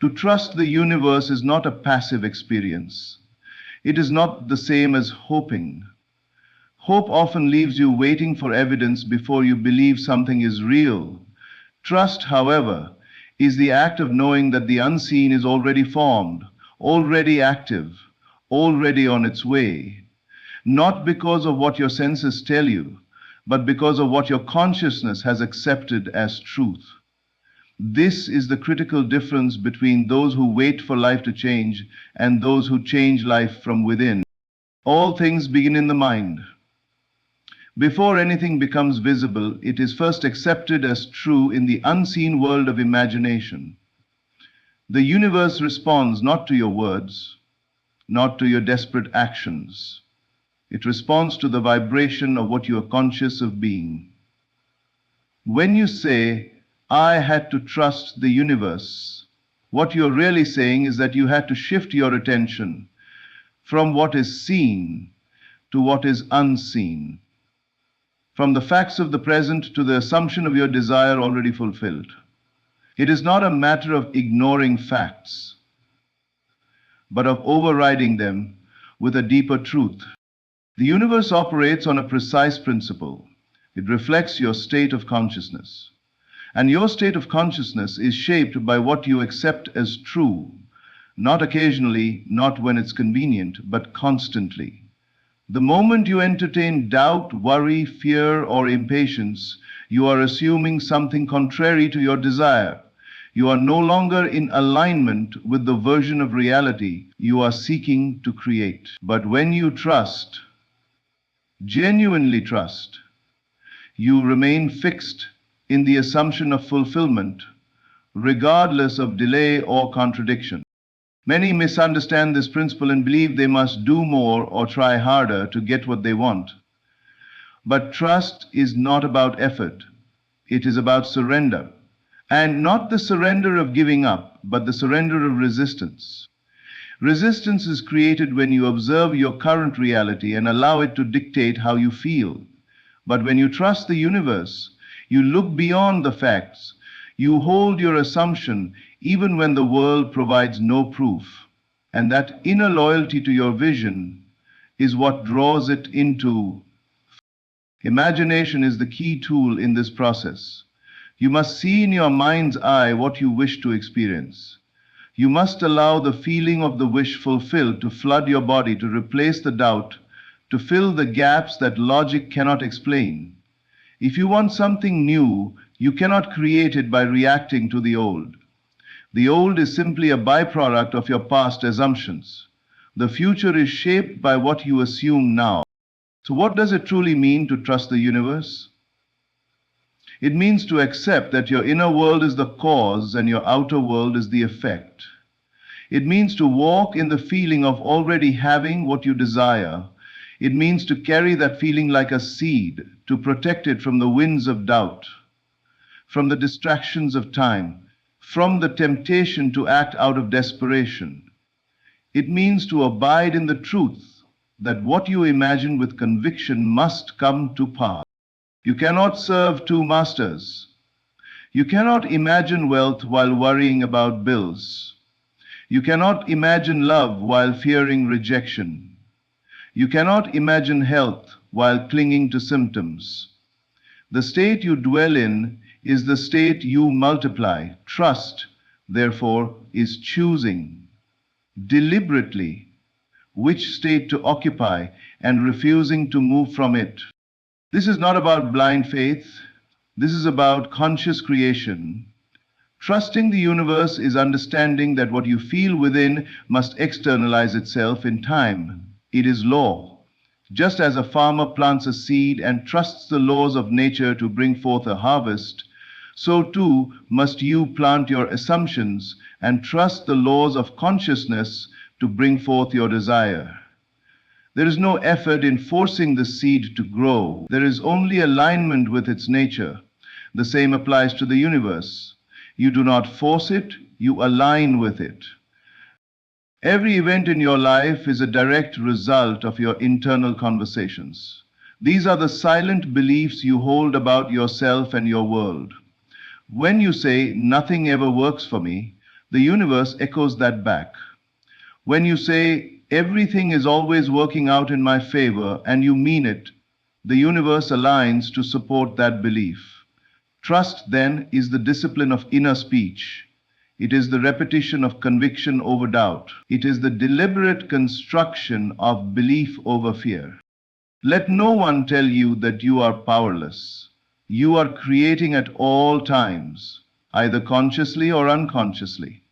To trust the universe is not a passive experience. It is not the same as hoping. Hope often leaves you waiting for evidence before you believe something is real. Trust, however, is the act of knowing that the unseen is already formed, already active, already on its way. Not because of what your senses tell you, but because of what your consciousness has accepted as truth. This is the critical difference between those who wait for life to change and those who change life from within. All things begin in the mind. Before anything becomes visible, it is first accepted as true in the unseen world of imagination. The universe responds not to your words, not to your desperate actions. It responds to the vibration of what you are conscious of being. When you say, "I had to trust the universe," what you're really saying is that you had to shift your attention from what is seen to what is unseen, from the facts of the present to the assumption of your desire already fulfilled. It is not a matter of ignoring facts, but of overriding them with a deeper truth. The universe operates on a precise principle. It reflects your state of consciousness. And your state of consciousness is shaped by what you accept as true, not occasionally, not when it's convenient, but constantly. The moment you entertain doubt, worry, fear, or impatience, you are assuming something contrary to your desire. You are no longer in alignment with the version of reality you are seeking to create. But when you trust, genuinely trust, you remain fixed in the assumption of fulfillment, regardless of delay or contradiction. Many misunderstand this principle and believe they must do more or try harder to get what they want. But trust is not about effort. It is about surrender. And not the surrender of giving up, but the surrender of resistance. Resistance is created when you observe your current reality and allow it to dictate how you feel. But when you trust the universe, you look beyond the facts. You hold your assumption even when the world provides no proof. And that inner loyalty to your vision is what draws it into. Imagination is the key tool in this process. You must see in your mind's eye what you wish to experience. You must allow the feeling of the wish fulfilled to flood your body, to replace the doubt, to fill the gaps that logic cannot explain. If you want something new, you cannot create it by reacting to the old. The old is simply a byproduct of your past assumptions. The future is shaped by what you assume now. So what does it truly mean to trust the universe? It means to accept that your inner world is the cause and your outer world is the effect. It means to walk in the feeling of already having what you desire. It means to carry that feeling like a seed, to protect it from the winds of doubt, from the distractions of time, from the temptation to act out of desperation. It means to abide in the truth that what you imagine with conviction must come to pass. You cannot serve two masters. You cannot imagine wealth while worrying about bills. You cannot imagine love while fearing rejection. You cannot imagine health while clinging to symptoms. The state you dwell in is the state you multiply. Trust, therefore, is choosing deliberately which state to occupy and refusing to move from it. This is not about blind faith. This is about conscious creation. Trusting the universe is understanding that what you feel within must externalize itself in time. It is law. Just as a farmer plants a seed and trusts the laws of nature to bring forth a harvest, so too must you plant your assumptions and trust the laws of consciousness to bring forth your desire. There is no effort in forcing the seed to grow. There is only alignment with its nature. The same applies to the universe. You do not force it, you align with it. Every event in your life is a direct result of your internal conversations. These are the silent beliefs you hold about yourself and your world. When you say, "Nothing ever works for me," The universe echoes that back. When you say, everything is always working out in my favor, and you mean it, the universe aligns to support that belief. Trust, then, is the discipline of inner speech. It is the repetition of conviction over doubt. It is the deliberate construction of belief over fear. Let no one tell you that you are powerless. You are creating at all times, either consciously or unconsciously.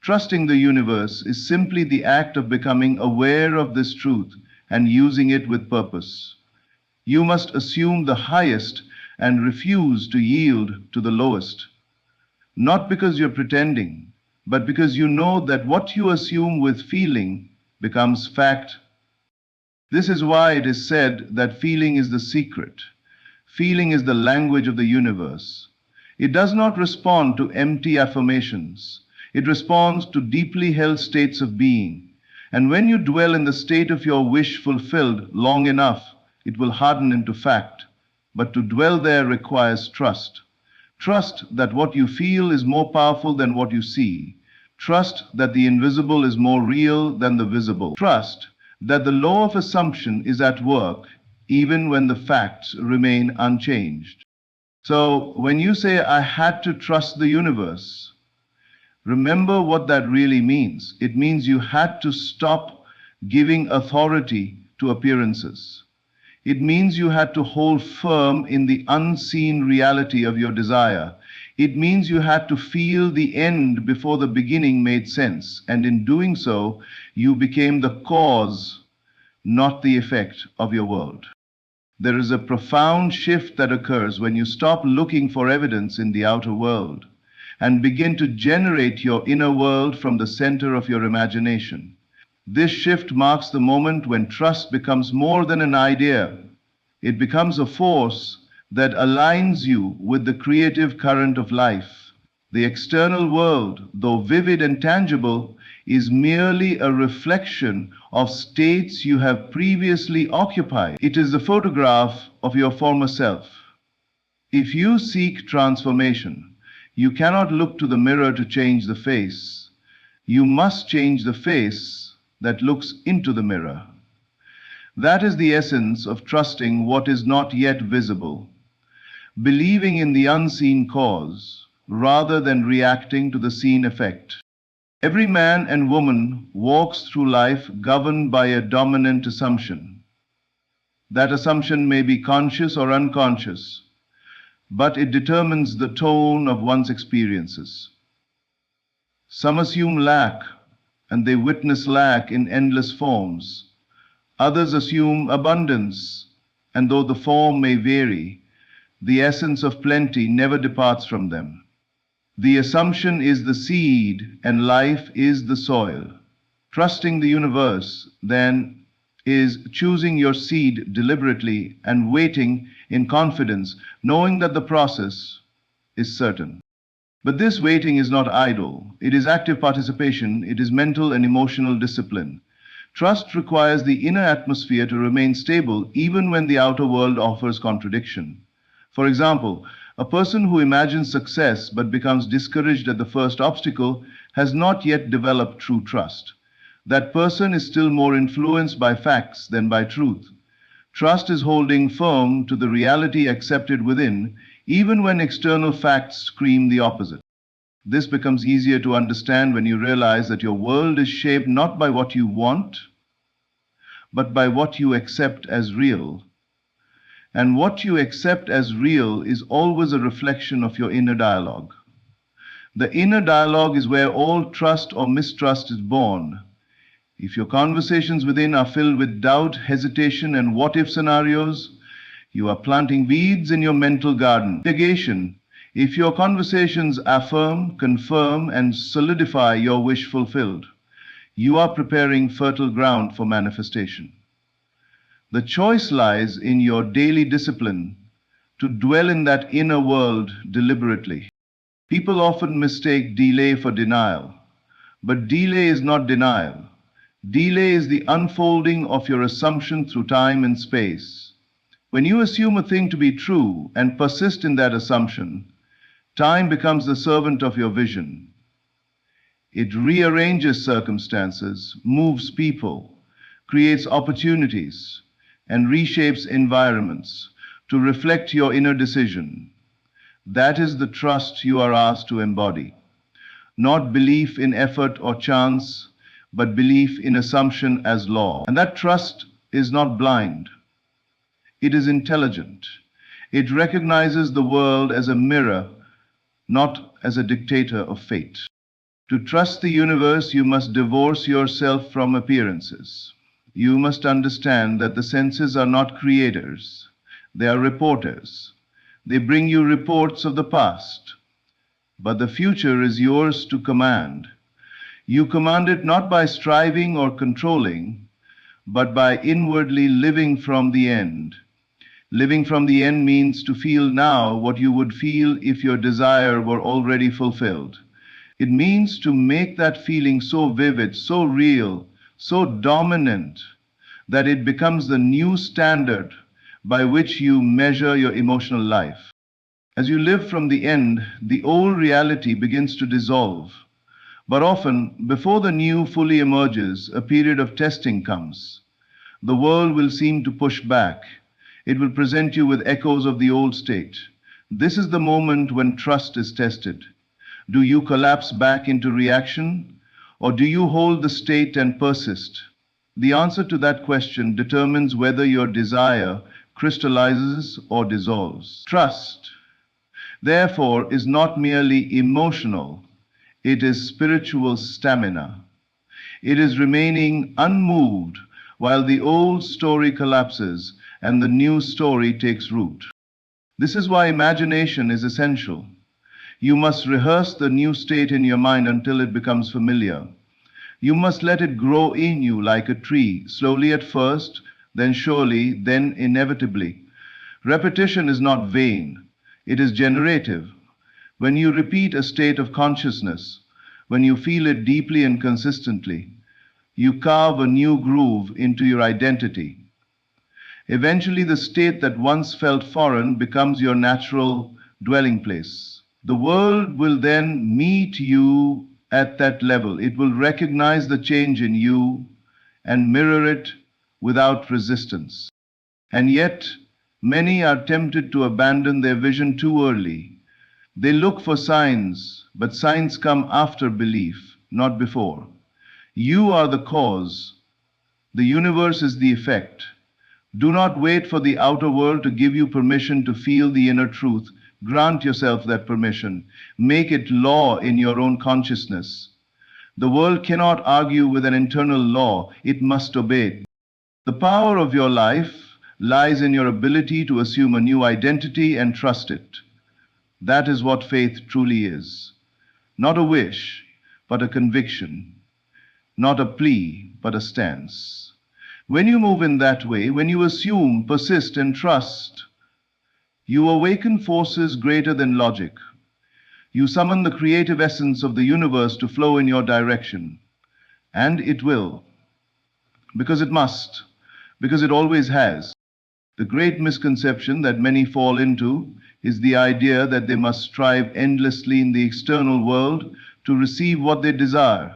Trusting the universe is simply the act of becoming aware of this truth and using it with purpose. You must assume the highest and refuse to yield to the lowest. Not because you're pretending, but because you know that what you assume with feeling becomes fact. This is why it is said that feeling is the secret. Feeling is the language of the universe. It does not respond to empty affirmations. It responds to deeply held states of being. And when you dwell in the state of your wish fulfilled long enough, it will harden into fact. But to dwell there requires trust. Trust that what you feel is more powerful than what you see. Trust that the invisible is more real than the visible. Trust that the law of assumption is at work even when the facts remain unchanged. So when you say, I had to trust the universe, remember what that really means. It means you had to stop giving authority to appearances. It means you had to hold firm in the unseen reality of your desire. It means you had to feel the end before the beginning made sense. And in doing so, you became the cause, not the effect of your world. There is a profound shift that occurs when you stop looking for evidence in the outer world and begin to generate your inner world from the center of your imagination. This shift marks the moment when trust becomes more than an idea. It becomes a force that aligns you with the creative current of life. The external world, though vivid and tangible, is merely a reflection of states you have previously occupied. It is the photograph of your former self. If you seek transformation, you cannot look to the mirror to change the face. You must change the face that looks into the mirror. That is the essence of trusting what is not yet visible, believing in the unseen cause rather than reacting to the seen effect. Every man and woman walks through life governed by a dominant assumption. That assumption may be conscious or unconscious, but it determines the tone of one's experiences. Some assume lack, and they witness lack in endless forms. Others assume abundance, and though the form may vary, the essence of plenty never departs from them. The assumption is the seed, and life is the soil. Trusting the universe, then, is choosing your seed deliberately and waiting in confidence, knowing that the process is certain. But this waiting is not idle. It is active participation. It is mental and emotional discipline. Trust requires the inner atmosphere to remain stable even when the outer world offers contradiction. For example, a person who imagines success but becomes discouraged at the first obstacle has not yet developed true trust. That person is still more influenced by facts than by truth. Trust is holding firm to the reality accepted within, even when external facts scream the opposite. This becomes easier to understand when you realize that your world is shaped not by what you want, but by what you accept as real. And what you accept as real is always a reflection of your inner dialogue. The inner dialogue is where all trust or mistrust is born. If your conversations within are filled with doubt, hesitation, and what-if scenarios, you are planting weeds in your mental garden. Negation. If your conversations affirm, confirm, and solidify your wish fulfilled, you are preparing fertile ground for manifestation. The choice lies in your daily discipline to dwell in that inner world deliberately. People often mistake delay for denial, but delay is not denial. Delay is the unfolding of your assumption through time and space. When you assume a thing to be true and persist in that assumption, time becomes the servant of your vision. It rearranges circumstances, moves people, creates opportunities, and reshapes environments to reflect your inner decision. That is the trust you are asked to embody. Not belief in effort or chance, but belief in assumption as law. And that trust is not blind, it is intelligent. It recognizes the world as a mirror, not as a dictator of fate. To trust the universe, you must divorce yourself from appearances. You must understand that the senses are not creators, they are reporters. They bring you reports of the past, but the future is yours to command. You command it not by striving or controlling, but by inwardly living from the end. Living from the end means to feel now what you would feel if your desire were already fulfilled. It means to make that feeling so vivid, so real, so dominant, that it becomes the new standard by which you measure your emotional life. As you live from the end, the old reality begins to dissolve. But often, before the new fully emerges, a period of testing comes. The world will seem to push back. It will present you with echoes of the old state. This is the moment when trust is tested. Do you collapse back into reaction, or do you hold the state and persist? The answer to that question determines whether your desire crystallizes or dissolves. Trust, therefore, is not merely emotional, it is spiritual stamina. It is remaining unmoved while the old story collapses and the new story takes root. This is why imagination is essential. You must rehearse the new state in your mind until it becomes familiar. You must let it grow in you like a tree, slowly at first, then surely, then inevitably. Repetition is not vain, it is generative. When you repeat a state of consciousness, when you feel it deeply and consistently, you carve a new groove into your identity. Eventually, the state that once felt foreign becomes your natural dwelling place. The world will then meet you at that level. It will recognize the change in you and mirror it without resistance. And yet, many are tempted to abandon their vision too early. They look for signs, but signs come after belief, not before. You are the cause. The universe is the effect. Do not wait for the outer world to give you permission to feel the inner truth. Grant yourself that permission. Make it law in your own consciousness. The world cannot argue with an internal law, it must obey. The power of your life lies in your ability to assume a new identity and trust it. That is what faith truly is. Not a wish, but a conviction. Not a plea, but a stance. When you move in that way, when you assume, persist, and trust, you awaken forces greater than logic. You summon the creative essence of the universe to flow in your direction. And it will. Because it must. Because it always has. The great misconception that many fall into is the idea that they must strive endlessly in the external world to receive what they desire.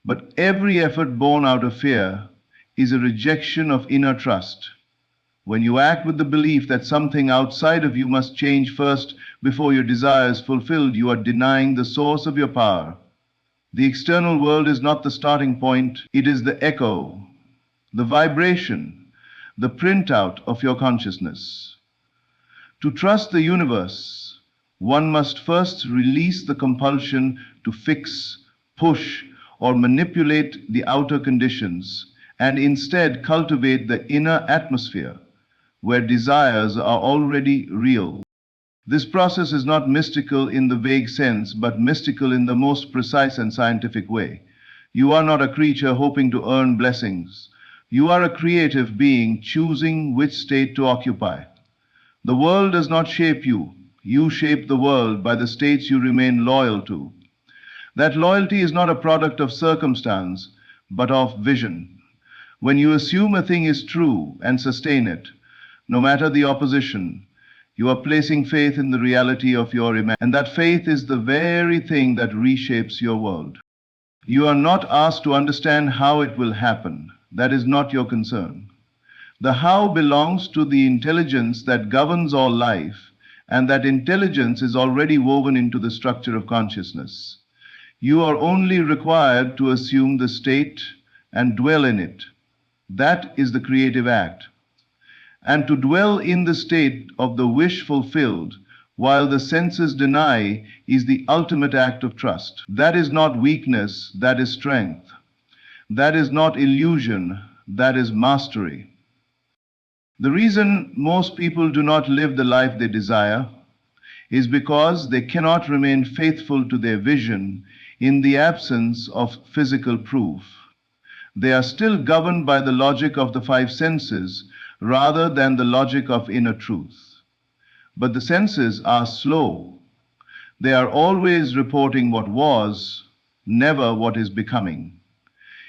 But every effort born out of fear is a rejection of inner trust. When you act with the belief that something outside of you must change first before your desire is fulfilled, you are denying the source of your power. The external world is not the starting point, it is the echo, the vibration, the printout of your consciousness. To trust the universe, one must first release the compulsion to fix, push, or manipulate the outer conditions, and instead cultivate the inner atmosphere where desires are already real. This process is not mystical in the vague sense, but mystical in the most precise and scientific way. You are not a creature hoping to earn blessings. You are a creative being choosing which state to occupy. The world does not shape you. You shape the world by the states you remain loyal to. That loyalty is not a product of circumstance, but of vision. When you assume a thing is true and sustain it, no matter the opposition, you are placing faith in the reality of your imagination. And that faith is the very thing that reshapes your world. You are not asked to understand how it will happen. That is not your concern. The how belongs to the intelligence that governs all life, and that intelligence is already woven into the structure of consciousness. You are only required to assume the state and dwell in it. That is the creative act. And to dwell in the state of the wish fulfilled while the senses deny is the ultimate act of trust. That is not weakness, that is strength. That is not illusion, that is mastery. The reason most people do not live the life they desire is because they cannot remain faithful to their vision in the absence of physical proof. They are still governed by the logic of the five senses rather than the logic of inner truth. But the senses are slow. They are always reporting what was, never what is becoming.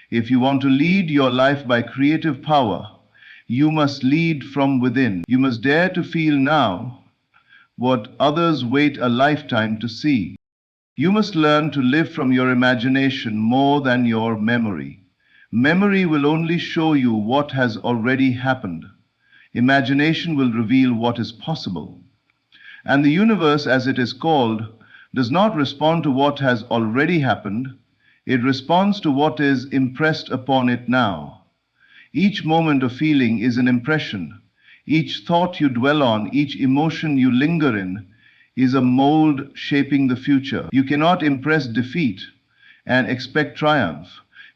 If you want to lead your life by creative power, you must lead from within. You must dare to feel now what others wait a lifetime to see. You must learn to live from your imagination more than your memory. Memory will only show you what has already happened. Imagination will reveal what is possible. And the universe, as it is called, does not respond to what has already happened. It responds to what is impressed upon it now. Each moment of feeling is an impression. Each thought you dwell on, each emotion you linger in, is a mold shaping the future. You cannot impress defeat and expect triumph.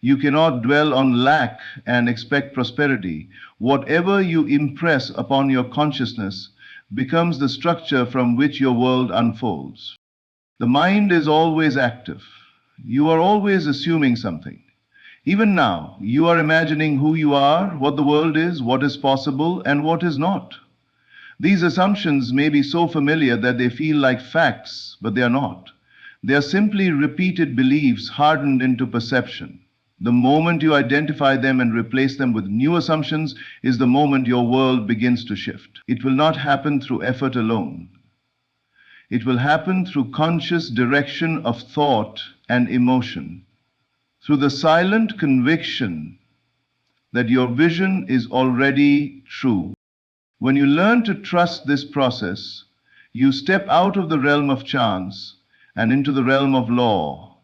You cannot dwell on lack and expect prosperity. Whatever you impress upon your consciousness becomes the structure from which your world unfolds. The mind is always active. You are always assuming something. Even now, you are imagining who you are, what the world is, what is possible, and what is not. These assumptions may be so familiar that they feel like facts, but they are not. They are simply repeated beliefs hardened into perception. The moment you identify them and replace them with new assumptions is the moment your world begins to shift. It will not happen through effort alone. It will happen through conscious direction of thought and emotion, through the silent conviction that your vision is already true. When you learn to trust this process, you step out of the realm of chance and into the realm of law.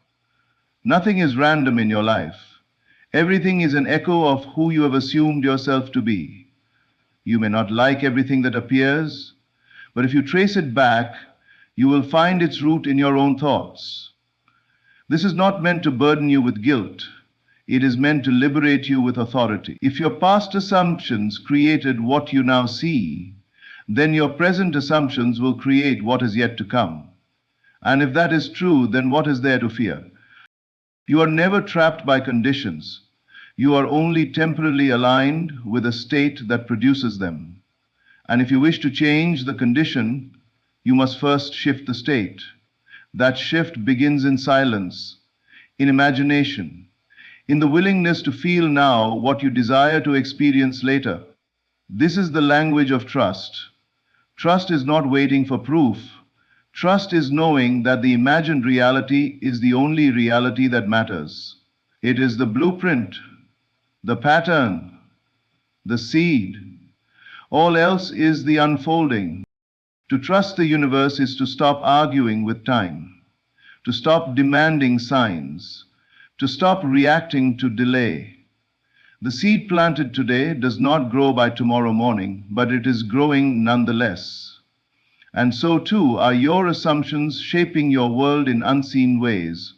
Nothing is random in your life. Everything is an echo of who you have assumed yourself to be. You may not like everything that appears, but if you trace it back, you will find its root in your own thoughts. This is not meant to burden you with guilt. It is meant to liberate you with authority. If your past assumptions created what you now see, then your present assumptions will create what is yet to come. And if that is true, then what is there to fear? You are never trapped by conditions. You are only temporarily aligned with a state that produces them. And if you wish to change the condition, you must first shift the state. That shift begins in silence, in imagination, in the willingness to feel now what you desire to experience later. This is the language of trust. Trust is not waiting for proof. Trust is knowing that the imagined reality is the only reality that matters. It is the blueprint, the pattern, the seed. All else is the unfolding. To trust the universe is to stop arguing with time, to stop demanding signs, to stop reacting to delay. The seed planted today does not grow by tomorrow morning, but it is growing nonetheless. And so too are your assumptions shaping your world in unseen ways,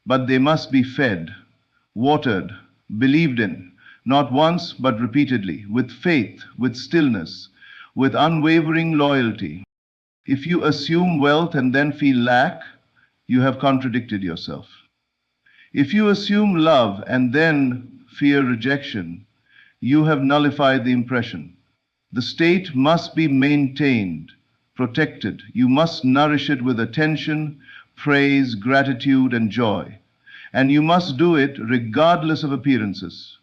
but they must be fed, watered, believed in, not once but repeatedly, with faith, with stillness, with unwavering loyalty. If you assume wealth and then feel lack, you have contradicted yourself. If you assume love and then fear rejection, you have nullified the impression. The state must be maintained, protected. You must nourish it with attention, praise, gratitude, and joy. And you must do it regardless of appearances.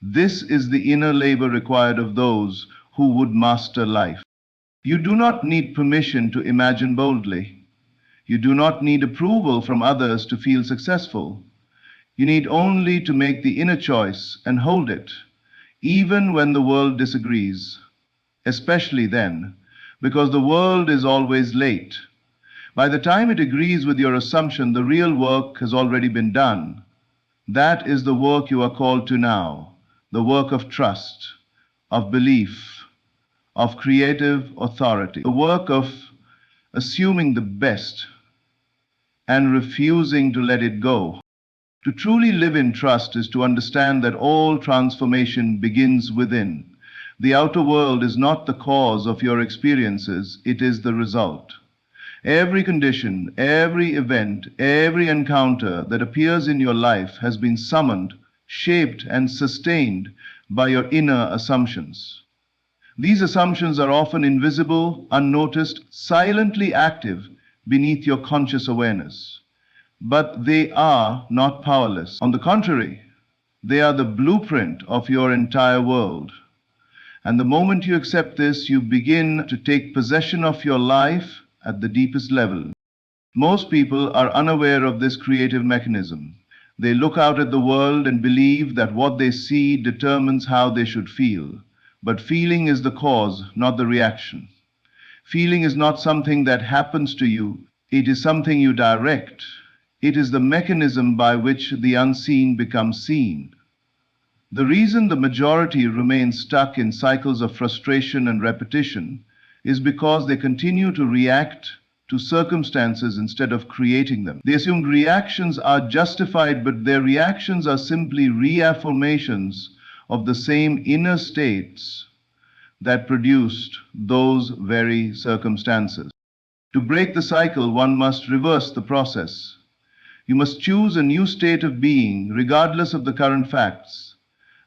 This is the inner labor required of those who would master life. You do not need permission to imagine boldly. You do not need approval from others to feel successful. You need only to make the inner choice and hold it, even when the world disagrees, especially then, because the world is always late. By the time it agrees with your assumption, the real work has already been done. That is the work you are called to now, the work of trust, of belief, of creative authority, the work of assuming the best and refusing to let it go. To truly live in trust is to understand that all transformation begins within. The outer world is not the cause of your experiences, it is the result. Every condition, every event, every encounter that appears in your life has been summoned, shaped, and sustained by your inner assumptions. These assumptions are often invisible, unnoticed, silently active beneath your conscious awareness. But they are not powerless. On the contrary, they are the blueprint of your entire world. And the moment you accept this, you begin to take possession of your life at the deepest level. Most people are unaware of this creative mechanism. They look out at the world and believe that what they see determines how they should feel. But feeling is the cause, not the reaction. Feeling is not something that happens to you, it is something you direct. It is the mechanism by which the unseen becomes seen. The reason the majority remain stuck in cycles of frustration and repetition is because they continue to react to circumstances instead of creating them. They assume reactions are justified, but their reactions are simply reaffirmations of the same inner states that produced those very circumstances. To break the cycle, one must reverse the process. You must choose a new state of being, regardless of the current facts.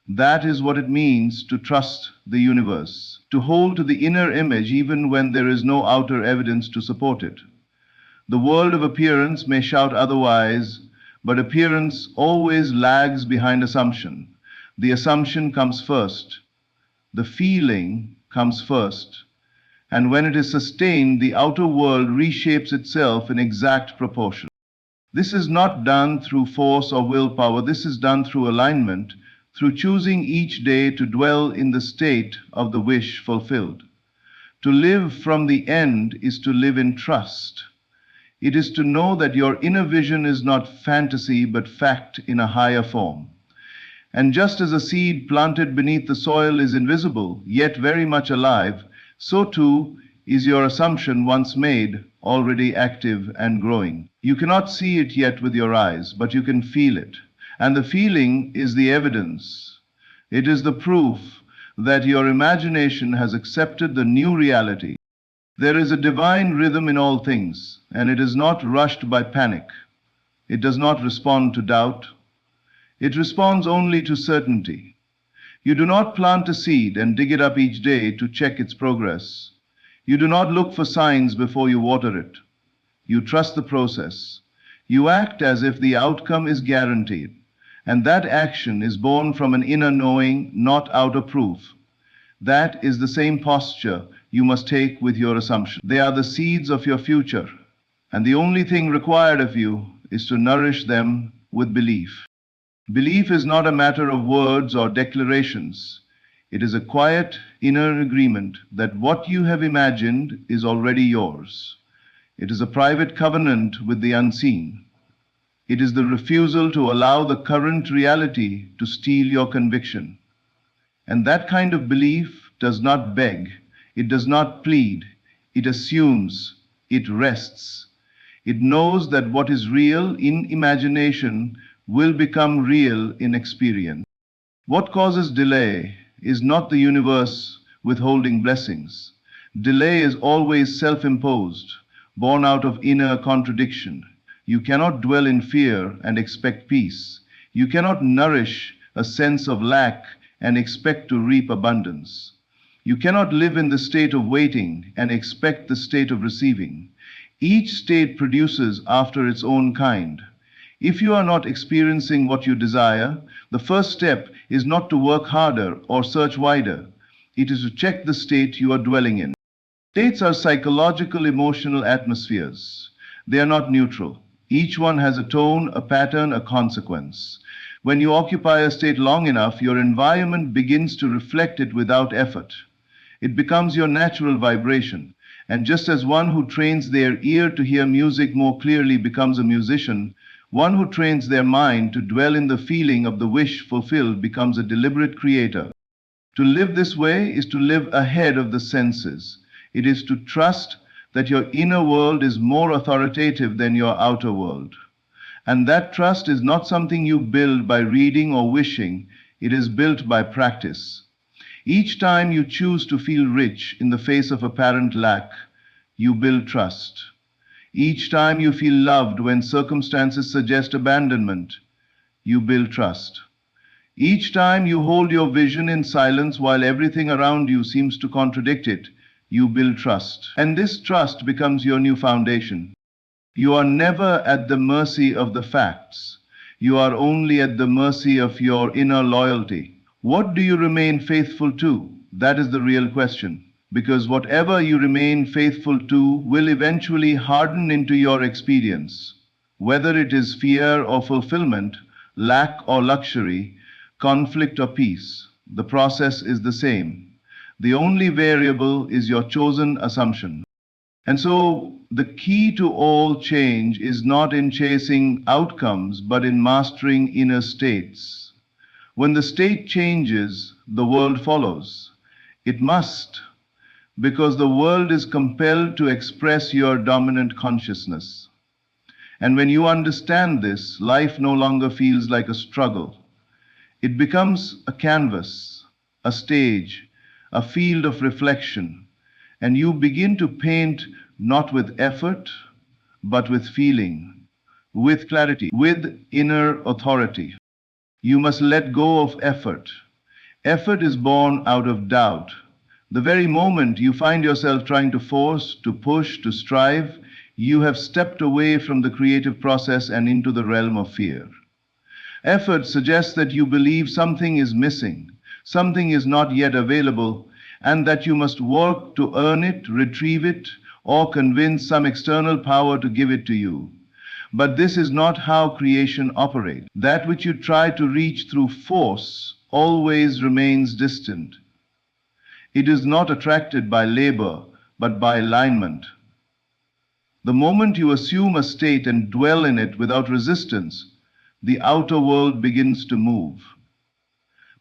That is what it means to trust the universe, to hold to the inner image even when there is no outer evidence to support it. The world of appearance may shout otherwise, but appearance always lags behind assumption. The assumption comes first. The feeling comes first. And when it is sustained, the outer world reshapes itself in exact proportion. This is not done through force or willpower. This is done through alignment, through choosing each day to dwell in the state of the wish fulfilled. To live from the end is to live in trust. It is to know that your inner vision is not fantasy but fact in a higher form. And just as a seed planted beneath the soil is invisible, yet very much alive, so too is your assumption once made already active and growing. You cannot see it yet with your eyes, but you can feel it. And the feeling is the evidence. It is the proof that your imagination has accepted the new reality. There is a divine rhythm in all things, and it is not rushed by panic. It does not respond to doubt. It responds only to certainty. You do not plant a seed and dig it up each day to check its progress. You do not look for signs before you water it. You trust the process. You act as if the outcome is guaranteed, and that action is born from an inner knowing, not outer proof. That is the same posture you must take with your assumptions. They are the seeds of your future, and the only thing required of you is to nourish them with belief. Belief is not a matter of words or declarations. It is a quiet inner agreement that what you have imagined is already yours. It is a private covenant with the unseen. It is the refusal to allow the current reality to steal your conviction. And that kind of belief does not beg, it does not plead, it assumes, it rests. It knows that what is real in imagination will become real in experience. What causes delay is not the universe withholding blessings. Delay is always self-imposed, born out of inner contradiction. You cannot dwell in fear and expect peace. You cannot nourish a sense of lack and expect to reap abundance. You cannot live in the state of waiting and expect the state of receiving. Each state produces after its own kind. If you are not experiencing what you desire, the first step is not to work harder or search wider. It is to check the state you are dwelling in. States are psychological, emotional atmospheres. They are not neutral. Each one has a tone, a pattern, a consequence. When you occupy a state long enough, your environment begins to reflect it without effort. It becomes your natural vibration. And just as one who trains their ear to hear music more clearly becomes a musician, one who trains their mind to dwell in the feeling of the wish fulfilled becomes a deliberate creator. To live this way is to live ahead of the senses. It is to trust that your inner world is more authoritative than your outer world. And that trust is not something you build by reading or wishing, it is built by practice. Each time you choose to feel rich in the face of apparent lack, you build trust. Each time you feel loved when circumstances suggest abandonment, you build trust. Each time you hold your vision in silence while everything around you seems to contradict it, you build trust. And this trust becomes your new foundation. You are never at the mercy of the facts. You are only at the mercy of your inner loyalty. What do you remain faithful to? That is the real question. Because whatever you remain faithful to will eventually harden into your experience. Whether it is fear or fulfillment, lack or luxury, conflict or peace, the process is the same. The only variable is your chosen assumption. And so, the key to all change is not in chasing outcomes, but in mastering inner states. When the state changes, the world follows. It must, because the world is compelled to express your dominant consciousness. And when you understand this, life no longer feels like a struggle. It becomes a canvas, a stage, a field of reflection, and you begin to paint not with effort, but with feeling, with clarity, with inner authority. You must let go of effort. Effort is born out of doubt. The very moment you find yourself trying to force, to push, to strive, you have stepped away from the creative process and into the realm of fear. Effort suggests that you believe something is missing, something is not yet available, and that you must work to earn it, retrieve it, or convince some external power to give it to you. But this is not how creation operates. That which you try to reach through force always remains distant. It is not attracted by labor, but by alignment. The moment you assume a state and dwell in it without resistance, the outer world begins to move.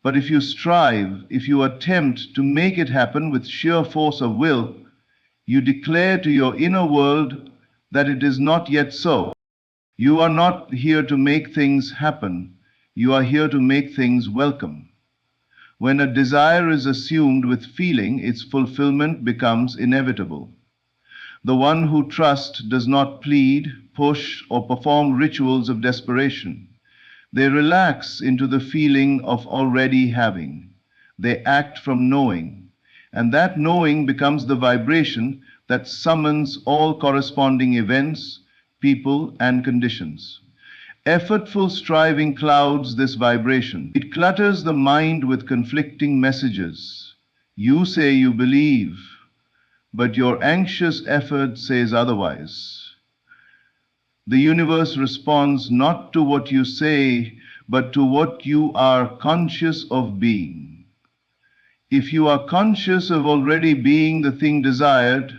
But if you strive, if you attempt to make it happen with sheer force of will, you declare to your inner world that it is not yet so. You are not here to make things happen. You are here to make things welcome. When a desire is assumed with feeling, its fulfillment becomes inevitable. The one who trusts does not plead, push, or perform rituals of desperation. They relax into the feeling of already having. They act from knowing. And that knowing becomes the vibration that summons all corresponding events, people, and conditions. Effortful striving clouds this vibration. It clutters the mind with conflicting messages. You say you believe, but your anxious effort says otherwise. The universe responds not to what you say, but to what you are conscious of being. If you are conscious of already being the thing desired,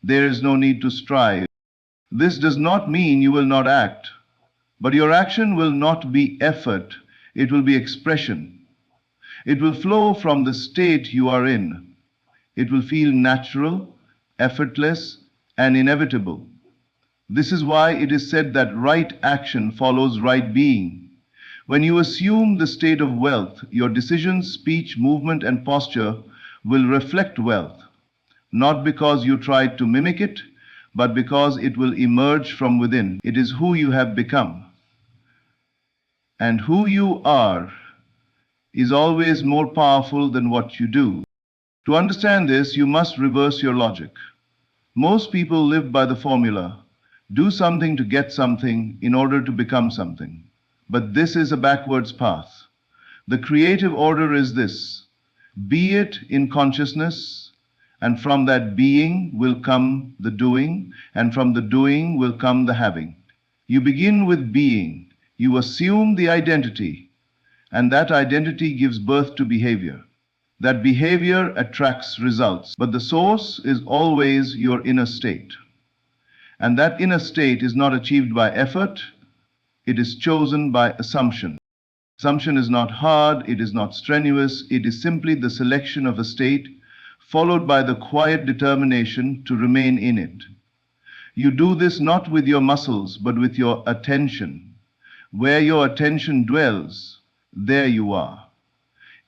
there is no need to strive. This does not mean you will not act. But your action will not be effort, it will be expression. It will flow from the state you are in. It will feel natural, effortless, and inevitable. This is why it is said that right action follows right being. When you assume the state of wealth, your decisions, speech, movement, and posture will reflect wealth, not because you tried to mimic it, but because it will emerge from within. It is who you have become. And who you are is always more powerful than what you do. To understand this, you must reverse your logic. Most people live by the formula, do something to get something in order to become something. But this is a backwards path. The creative order is this: be it in consciousness, And from that being will come the doing, and from the doing will come the having. You begin with being, you assume the identity, and that identity gives birth to behavior. That behavior attracts results, but the source is always your inner state. And that inner state is not achieved by effort, it is chosen by assumption. Assumption is not hard, it is not strenuous, it is simply the selection of a state followed by the quiet determination to remain in it. You do this not with your muscles, but with your attention. Where your attention dwells, there you are.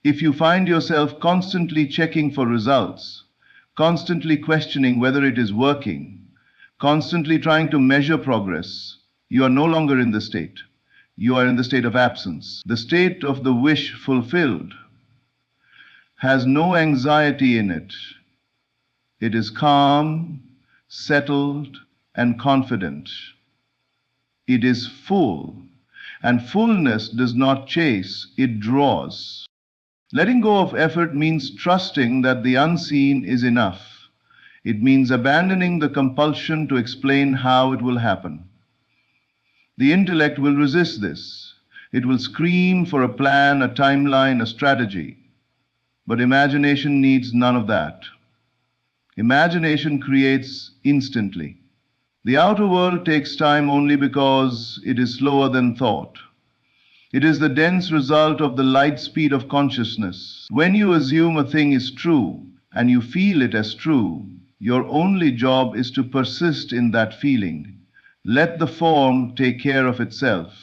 If you find yourself constantly checking for results, constantly questioning whether it is working, constantly trying to measure progress, you are no longer in the state. You are in the state of absence, the state of the wish fulfilled. Has no anxiety in it. It is calm, settled, and confident. It is full, and fullness does not chase, it draws. Letting go of effort means trusting that the unseen is enough. It means abandoning the compulsion to explain how it will happen. The intellect will resist this. It will scream for a plan, a timeline, a strategy. But imagination needs none of that. Imagination creates instantly. The outer world takes time only because it is slower than thought. It is the dense result of the light speed of consciousness. When you assume a thing is true and you feel it as true, your only job is to persist in that feeling. Let the form take care of itself.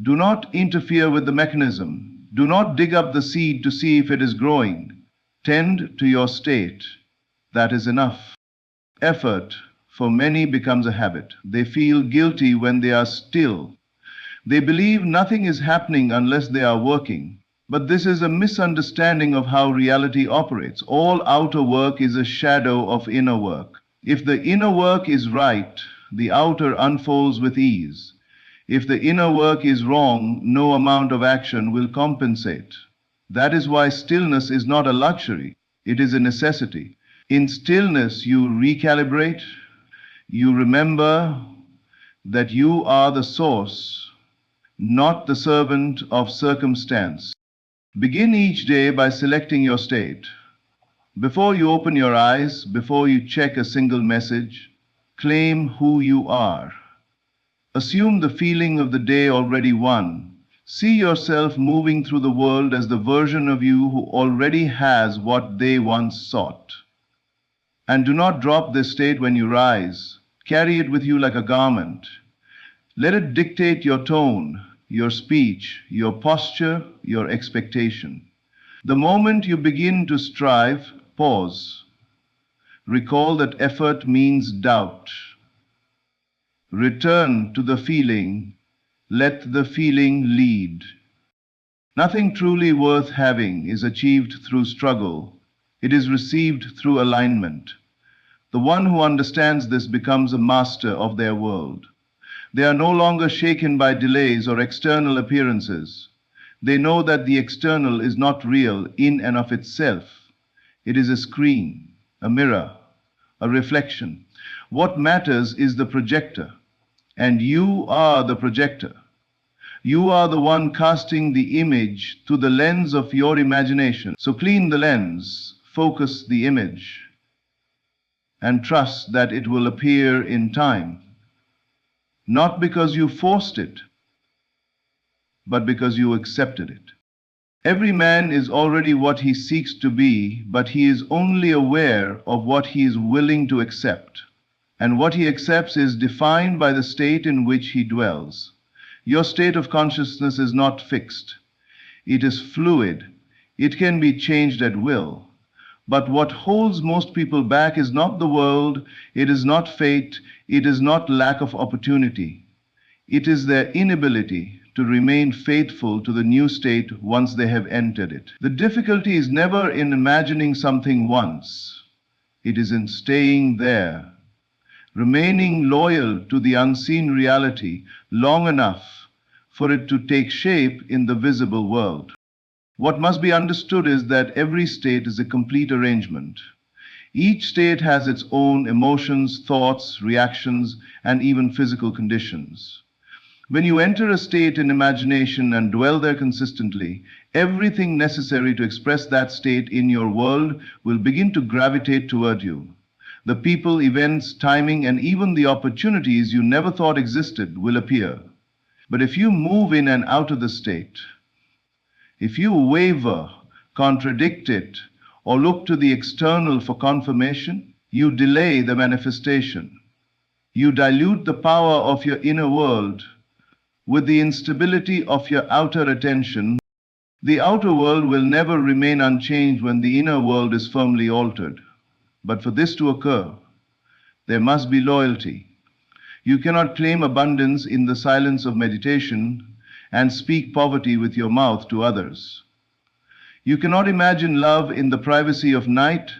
Do not interfere with the mechanism. Do not dig up the seed to see if it is growing. Tend to your state. That is enough. Effort, for many, becomes a habit. They feel guilty when they are still. They believe nothing is happening unless they are working. But this is a misunderstanding of how reality operates. All outer work is a shadow of inner work. If the inner work is right, the outer unfolds with ease. If the inner work is wrong, no amount of action will compensate. That is why stillness is not a luxury, it is a necessity. In stillness, you recalibrate, you remember that you are the source, not the servant of circumstance. Begin each day by selecting your state. Before you open your eyes, before you check a single message, claim who you are. Assume the feeling of the day already won. See yourself moving through the world as the version of you who already has what they once sought. And do not drop this state when you rise. Carry it with you like a garment. Let it dictate your tone, your speech, your posture, your expectation. The moment you begin to strive, pause. Recall that effort means doubt. Return to the feeling. Let the feeling lead. Nothing truly worth having is achieved through struggle. It is received through alignment. The one who understands this becomes a master of their world. They are no longer shaken by delays or external appearances. They know that the external is not real in and of itself. It is a screen, a mirror, a reflection. What matters is the projector, and you are the projector. You are the one casting the image through the lens of your imagination. So clean the lens, focus the image, and trust that it will appear in time. Not because you forced it, but because you accepted it. Every man is already what he seeks to be, but he is only aware of what he is willing to accept. And what he accepts is defined by the state in which he dwells. Your state of consciousness is not fixed. It is fluid. It can be changed at will. But what holds most people back is not the world, it is not fate, it is not lack of opportunity. It is their inability to remain faithful to the new state once they have entered it. The difficulty is never in imagining something once. It is in staying there, remaining loyal to the unseen reality long enough for it to take shape in the visible world. What must be understood is that every state is a complete arrangement. Each state has its own emotions, thoughts, reactions, and even physical conditions. When you enter a state in imagination and dwell there consistently, everything necessary to express that state in your world will begin to gravitate toward you. The people, events, timing, and even the opportunities you never thought existed will appear. But if you move in and out of the state, if you waver, contradict it, or look to the external for confirmation, you delay the manifestation. You dilute the power of your inner world with the instability of your outer attention. The outer world will never remain unchanged when the inner world is firmly altered. But for this to occur, there must be loyalty. You cannot claim abundance in the silence of meditation and speak poverty with your mouth to others. You cannot imagine love in the privacy of night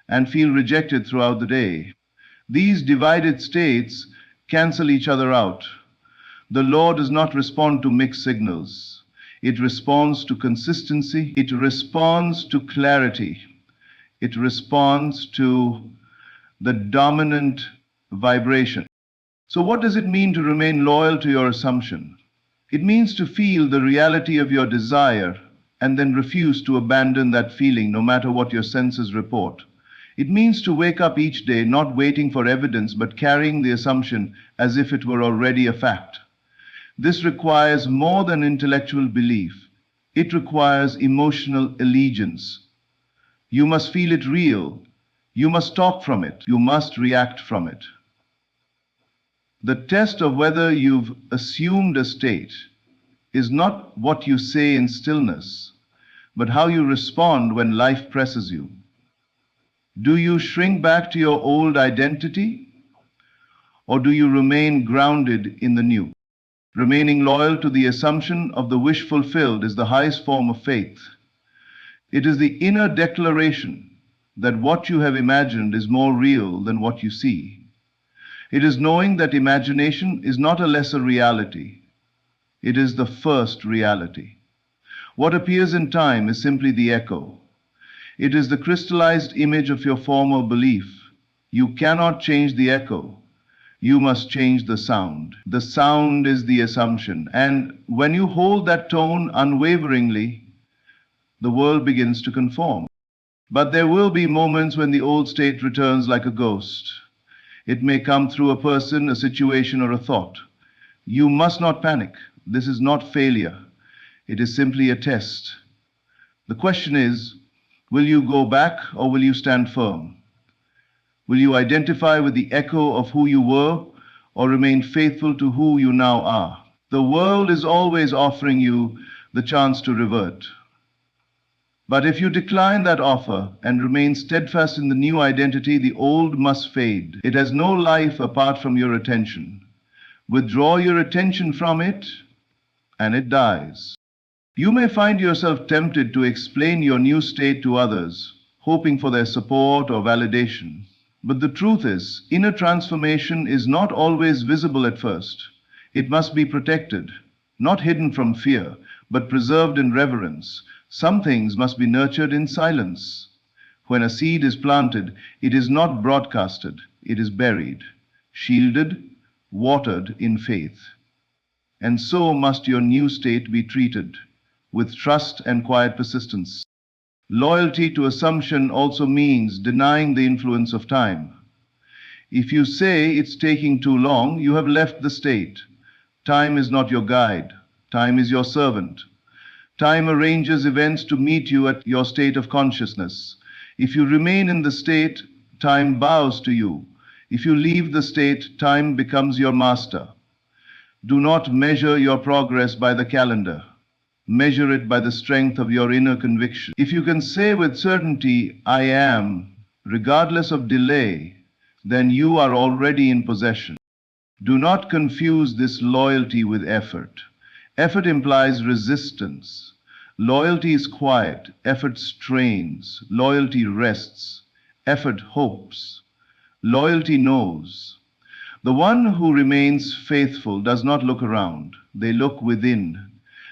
and feel rejected throughout the day. These divided states cancel each other out. The law does not respond to mixed signals. It responds to consistency. It responds to clarity. It responds to the dominant vibration. So what does it mean to remain loyal to your assumption? It means to feel the reality of your desire and then refuse to abandon that feeling no matter what your senses report. It means to wake up each day not waiting for evidence but carrying the assumption as if it were already a fact. This requires more than intellectual belief. It requires emotional allegiance. You must feel it real. You must talk from it. You must react from it. The test of whether you've assumed a state is not what you say in stillness, but how you respond when life presses you. Do you shrink back to your old identity, or do you remain grounded in the new? Remaining loyal to the assumption of the wish fulfilled is the highest form of faith. It is the inner declaration that what you have imagined is more real than what you see. It is knowing that imagination is not a lesser reality. It is the first reality. What appears in time is simply the echo. It is the crystallized image of your former belief. You cannot change the echo. You must change the sound. The sound is the assumption. And when you hold that tone unwaveringly, the world begins to conform. But there will be moments when the old state returns like a ghost. It may come through a person, a situation, or a thought. You must not panic. This is not failure. It is simply a test. The question is, will you go back or will you stand firm? Will you identify with the echo of who you were or remain faithful to who you now are? The world is always offering you the chance to revert. But if you decline that offer and remain steadfast in the new identity, the old must fade. It has no life apart from your attention. Withdraw your attention from it, and it dies. You may find yourself tempted to explain your new state to others, hoping for their support or validation. But the truth is, inner transformation is not always visible at first. It must be protected, not hidden from fear, but preserved in reverence. Some things must be nurtured in silence. When a seed is planted, it is not broadcasted, it is buried, shielded, watered in faith. And so must your new state be treated, with trust and quiet persistence. Loyalty to assumption also means denying the influence of time. If you say it's taking too long, you have left the state. Time is not your guide. Time is your servant. Time arranges events to meet you at your state of consciousness. If you remain in the state, time bows to you. If you leave the state, time becomes your master. Do not measure your progress by the calendar. Measure it by the strength of your inner conviction. If you can say with certainty, I am, regardless of delay, then you are already in possession. Do not confuse this loyalty with effort. Effort implies resistance. Loyalty is quiet. Effort strains. Loyalty rests. Effort hopes. Loyalty knows. The one who remains faithful does not look around. They look within.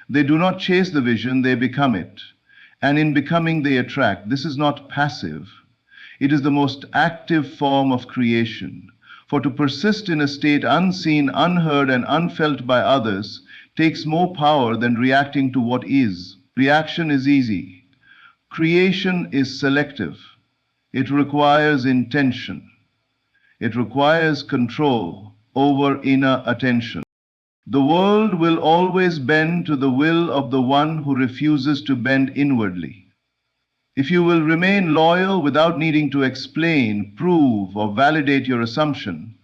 They do not chase the vision, they become it. And in becoming, they attract. This is not passive. It is the most active form of creation. For to persist in a state unseen, unheard, and unfelt by others takes more power than reacting to what is. Reaction is easy. Creation is selective. It requires intention. It requires control over inner attention. The world will always bend to the will of the one who refuses to bend inwardly. If you will remain loyal without needing to explain, prove, or validate your assumption,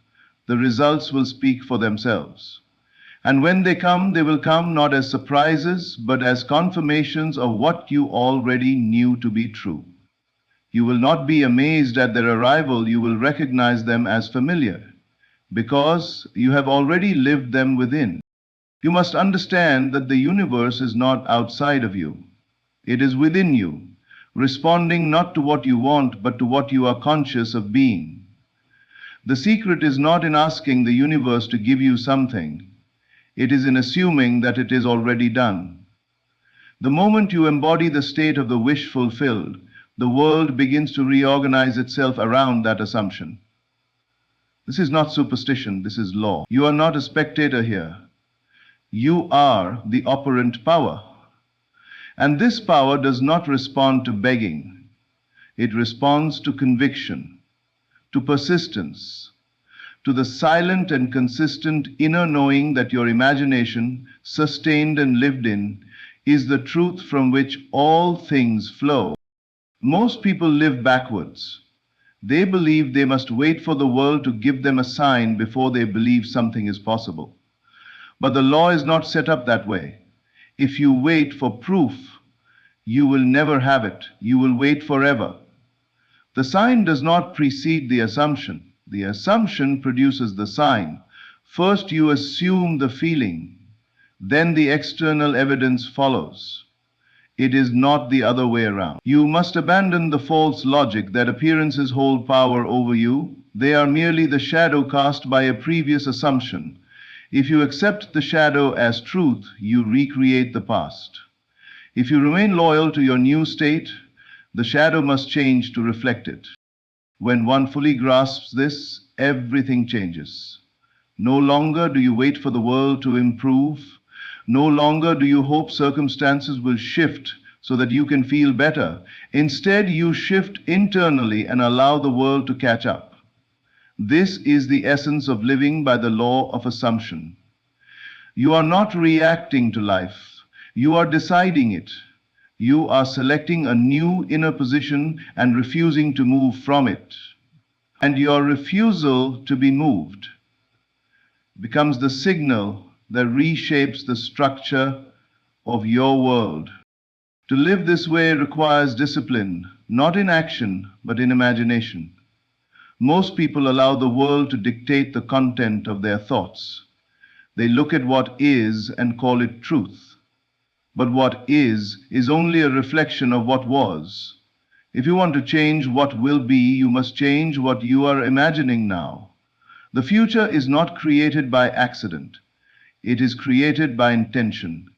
the results will speak for themselves. And when they will come not as surprises, but as confirmations of what you already knew to be true. You will not be amazed at their arrival, you will recognize them as familiar, because you have already lived them within. You must understand that the universe is not outside of you. It is within you, responding not to what you want, but to what you are conscious of being. The secret is not in asking the universe to give you something. It is in assuming that it is already done. The moment you embody the state of the wish fulfilled, the world begins to reorganize itself around that assumption. This is not superstition, this is law. You are not a spectator here. You are the operant power. And this power does not respond to begging. It responds to conviction, to persistence, to the silent and consistent inner knowing that your imagination, sustained and lived in, is the truth from which all things flow. Most people live backwards. They believe they must wait for the world to give them a sign before they believe something is possible. But the law is not set up that way. If you wait for proof, you will never have it. You will wait forever. The sign does not precede the assumption. The assumption produces the sign. First you assume the feeling, then the external evidence follows. It is not the other way around. You must abandon the false logic that appearances hold power over you. They are merely the shadow cast by a previous assumption. If you accept the shadow as truth, you recreate the past. If you remain loyal to your new state, the shadow must change to reflect it. When one fully grasps this, everything changes. No longer do you wait for the world to improve. No longer do you hope circumstances will shift so that you can feel better. Instead, you shift internally and allow the world to catch up. This is the essence of living by the law of assumption. You are not reacting to life. You are deciding it. You are selecting a new inner position and refusing to move from it. And your refusal to be moved becomes the signal that reshapes the structure of your world. To live this way requires discipline, not in action, but in imagination. Most people allow the world to dictate the content of their thoughts. They look at what is and call it truth. But what is only a reflection of what was. If you want to change what will be, you must change what you are imagining now. The future is not created by accident. It is created by intention.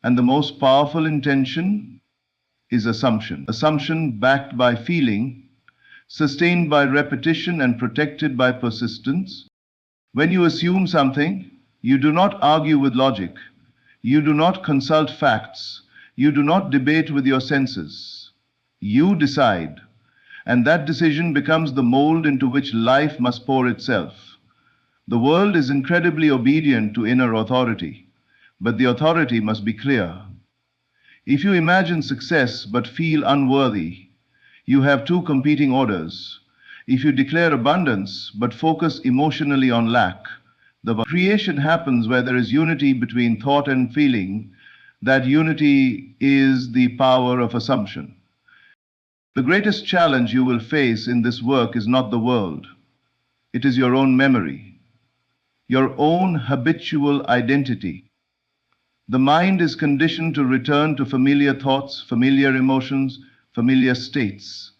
And the most powerful intention is assumption. Assumption backed by feeling, sustained by repetition and protected by persistence. When you assume something, you do not argue with logic. You do not consult facts. You do not debate with your senses. You decide. And that decision becomes the mold into which life must pour itself. The world is incredibly obedient to inner authority, but the authority must be clear. If you imagine success but feel unworthy, you have two competing orders. If you declare abundance but focus emotionally on lack, the creation happens where there is unity between thought and feeling. That unity is the power of assumption. The greatest challenge you will face in this work is not the world. It is your own memory, your own habitual identity. The mind is conditioned to return to familiar thoughts, familiar emotions, familiar states.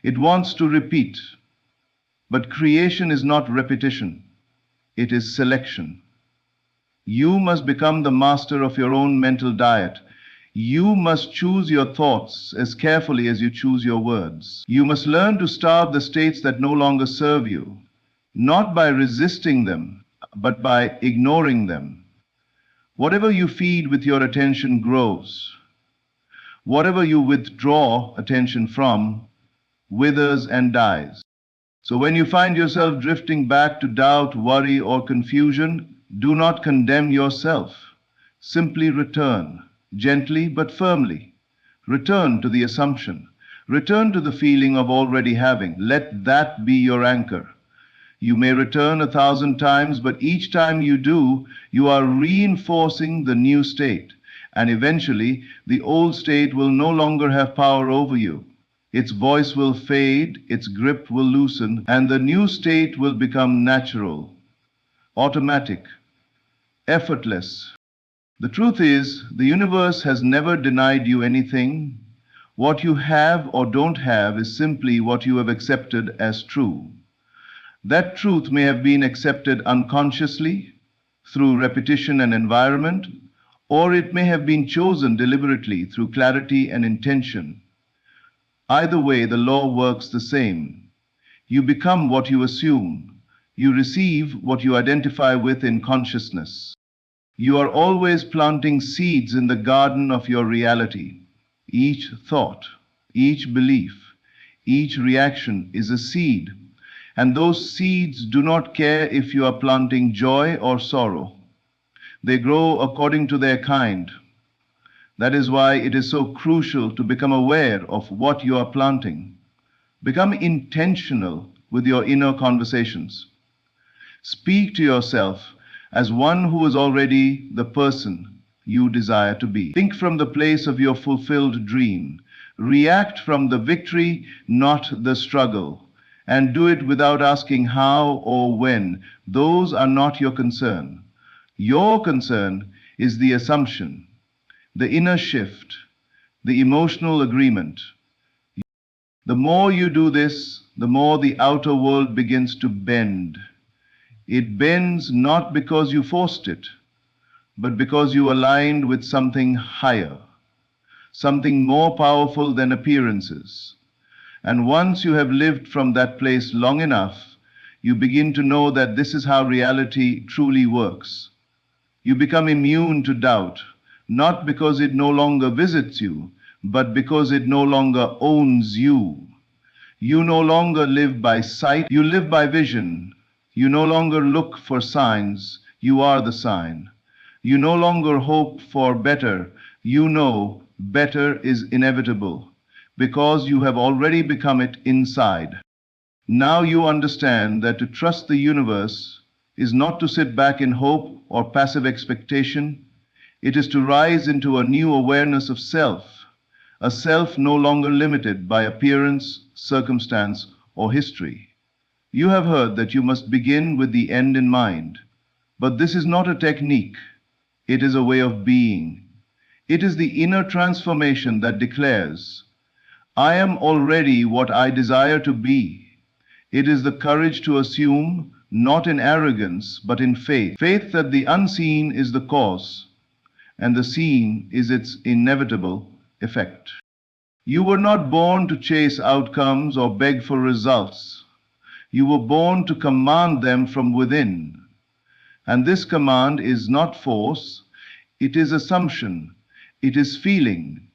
It wants to repeat. But creation is not repetition. It is selection. You must become the master of your own mental diet. You must choose your thoughts as carefully as you choose your words. You must learn to starve the states that no longer serve you, not by resisting them, but by ignoring them. Whatever you feed with your attention grows. Whatever you withdraw attention from withers and dies. So when you find yourself drifting back to doubt, worry, or confusion, do not condemn yourself. Simply return, gently but firmly. Return to the assumption. Return to the feeling of already having. Let that be your anchor. You may return 1,000 times, but each time you do, you are reinforcing the new state. And eventually, the old state will no longer have power over you. Its voice will fade, its grip will loosen, and the new state will become natural, automatic, effortless. The truth is, the universe has never denied you anything. What you have or don't have is simply what you have accepted as true. That truth may have been accepted unconsciously, through repetition and environment, or it may have been chosen deliberately through clarity and intention. Either way, the law works the same. You become what you assume. You receive what you identify with in consciousness. You are always planting seeds in the garden of your reality. Each thought, each belief, each reaction is a seed, and those seeds do not care if you are planting joy or sorrow. They grow according to their kind. That is why it is so crucial to become aware of what you are planting. Become intentional with your inner conversations. Speak to yourself as one who is already the person you desire to be. Think from the place of your fulfilled dream. React from the victory, not the struggle. And do it without asking how or when. Those are not your concern. Your concern is the assumption, the inner shift, the emotional agreement. The more you do this, the more the outer world begins to bend. It bends not because you forced it, but because you aligned with something higher, something more powerful than appearances. And once you have lived from that place long enough, you begin to know that this is how reality truly works. You become immune to doubt, not because it no longer visits you, but because it no longer owns you. You no longer live by sight, you live by vision. You no longer look for signs, you are the sign. You no longer hope for better, you know better is inevitable, because you have already become it inside. Now you understand that to trust the universe is not to sit back in hope or passive expectation. It is to rise into a new awareness of self, a self no longer limited by appearance, circumstance, or history. You have heard that you must begin with the end in mind, but this is not a technique. It is a way of being. It is the inner transformation that declares, I am already what I desire to be. It is the courage to assume, not in arrogance, but in faith. Faith that the unseen is the cause, and the seen is its inevitable effect. You were not born to chase outcomes or beg for results. You were born to command them from within. And this command is not force, it is assumption, it is feeling.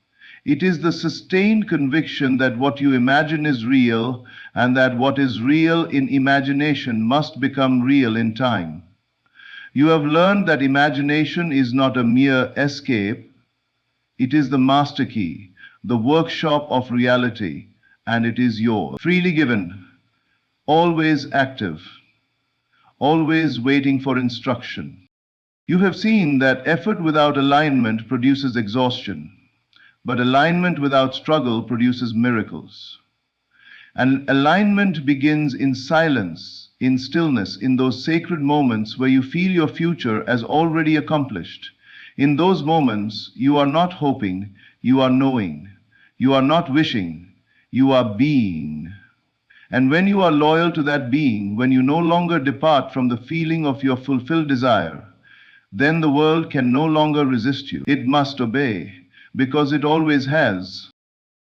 It is the sustained conviction that what you imagine is real, and that what is real in imagination must become real in time. You have learned that imagination is not a mere escape, it is the master key, the workshop of reality, and it is yours. Freely given, always active, always waiting for instruction. You have seen that effort without alignment produces exhaustion, but alignment without struggle produces miracles. And alignment begins in silence, in stillness, in those sacred moments where you feel your future as already accomplished. In those moments, you are not hoping, you are knowing. You are not wishing, you are being. And when you are loyal to that being, when you no longer depart from the feeling of your fulfilled desire, then the world can no longer resist you. It must obey. because it always has.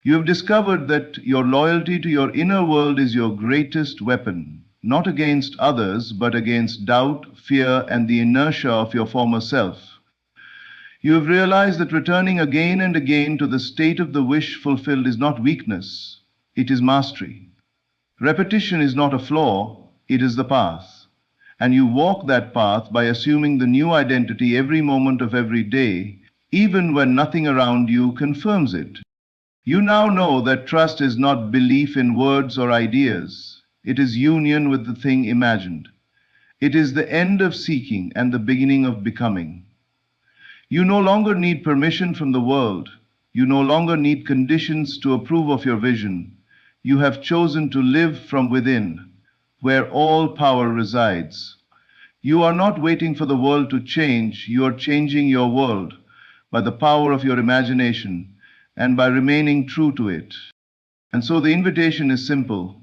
You have discovered that your loyalty to your inner world is your greatest weapon, not against others, but against doubt, fear, and the inertia of your former self. You have realized that returning again and again to the state of the wish fulfilled is not weakness, it is mastery. Repetition is not a flaw, it is the path. And you walk that path by assuming the new identity every moment of every day, even when nothing around you confirms it. You now know that trust is not belief in words or ideas, it is union with the thing imagined. It is the end of seeking and the beginning of becoming. You no longer need permission from the world. You no longer need conditions to approve of your vision. You have chosen to live from within, where all power resides. You are not waiting for the world to change, you are changing your world by the power of your imagination and by remaining true to it. And so the invitation is simple.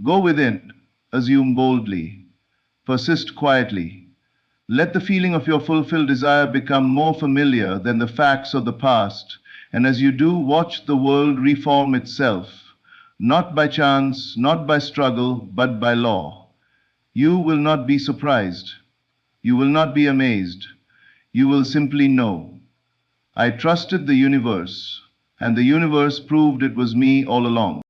Go within, assume boldly, persist quietly. Let the feeling of your fulfilled desire become more familiar than the facts of the past, and as you do, watch the world reform itself, not by chance, not by struggle, but by law. You will not be surprised. You will not be amazed. You will simply know. I trusted the universe, and the universe proved it was me all along.